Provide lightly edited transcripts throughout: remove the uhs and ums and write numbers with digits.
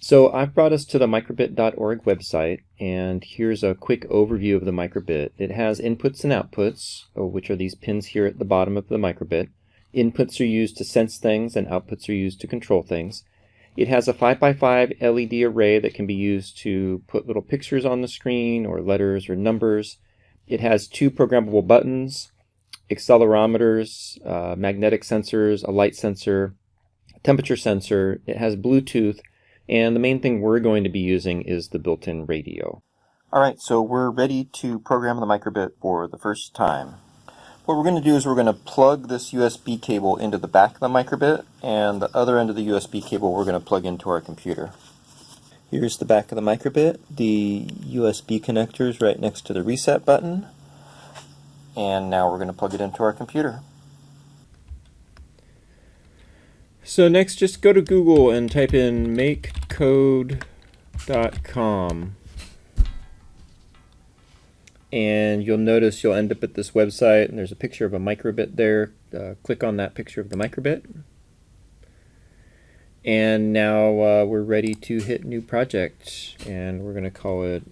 So I've brought us to the microbit.org website, and here's a quick overview of the microbit. It has inputs and outputs, which are these pins here at the bottom of the microbit. Inputs are used to sense things, and outputs are used to control things. It has a 5x5 LED array that can be used to put little pictures on the screen, or letters or numbers. It has two programmable buttons, accelerometers, magnetic sensors, a light sensor, temperature sensor. It has Bluetooth, and the main thing we're going to be using is the built-in radio. Alright, so we're ready to program the microbit for the first time. What we're going to do is we're going to plug this USB cable into the back of the microbit, and the other end of the USB cable we're going to plug into our computer. Here's the back of the microbit. The USB connector is right next to the reset button, and now we're going to plug it into our computer. So next, just go to Google and type in makecode.com. And you'll notice you'll end up at this website, and there's a picture of a microbit there. Click on that picture of the microbit. And now we're ready to hit new project, and we're going to call it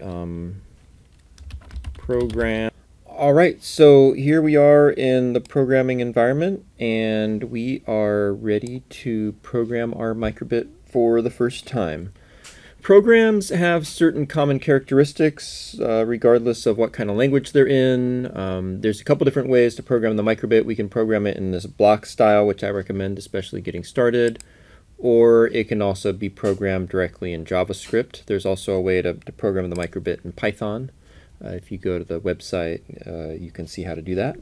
program. Alright, so here we are in the programming environment, and we are ready to program our microbit for the first time. Programs have certain common characteristics regardless of what kind of language they're in. There's a couple different ways to program the microbit. We can program it in this block style, which I recommend especially getting started, or it can also be programmed directly in JavaScript. There's also a way to program the microbit in Python. If you go to the website, you can see how to do that.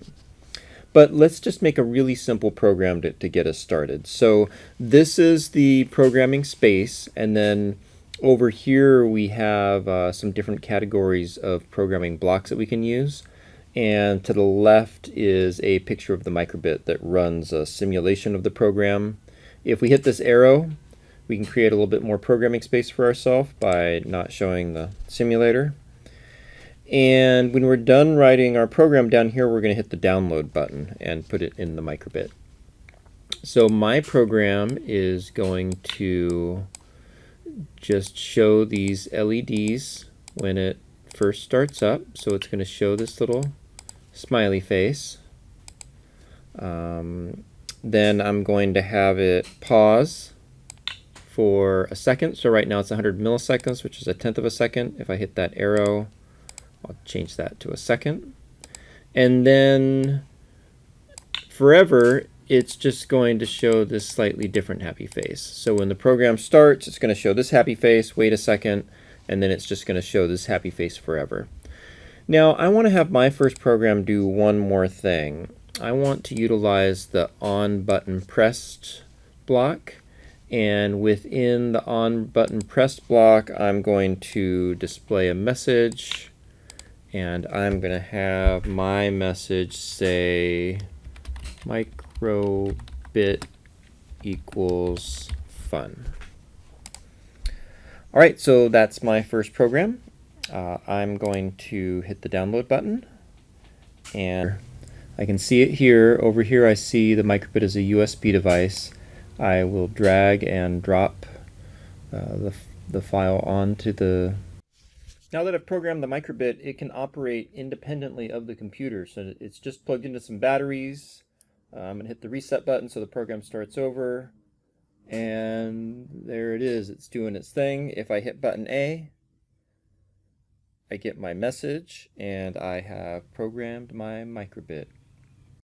But let's just make a really simple program to get us started. So this is the programming space, and then over here we have some different categories of programming blocks that we can use. And to the left is a picture of the microbit that runs a simulation of the program. If we hit this arrow, we can create a little bit more programming space for ourselves by not showing the simulator. And when we're done writing our program down here, we're going to hit the download button and put it in the microbit. So my program is going to just show these LEDs when it first starts up. So it's going to show this little smiley face. Then I'm going to have it pause for a second. So right now it's 100 milliseconds, which is a tenth of a second. If I hit that arrow, I'll change that to a second. And then forever, it's just going to show this slightly different happy face. So when the program starts, it's going to show this happy face, wait a second, and then it's just going to show this happy face forever. Now, I want to have my first program do one more thing. I want to utilize the on button pressed block. And within the on button pressed block, I'm going to display a message. And I'm going to have my message say microbit equals fun. Alright, so that's my first program. I'm going to hit the download button, and I can see it here. Over here I see the microbit as a USB device. I will drag and drop the file onto the... Now that I've programmed the microbit, it can operate independently of the computer. So it's just plugged into some batteries. I'm going to hit the reset button so the program starts over. And there it is. It's doing its thing. If I hit button A, I get my message, and I have programmed my microbit.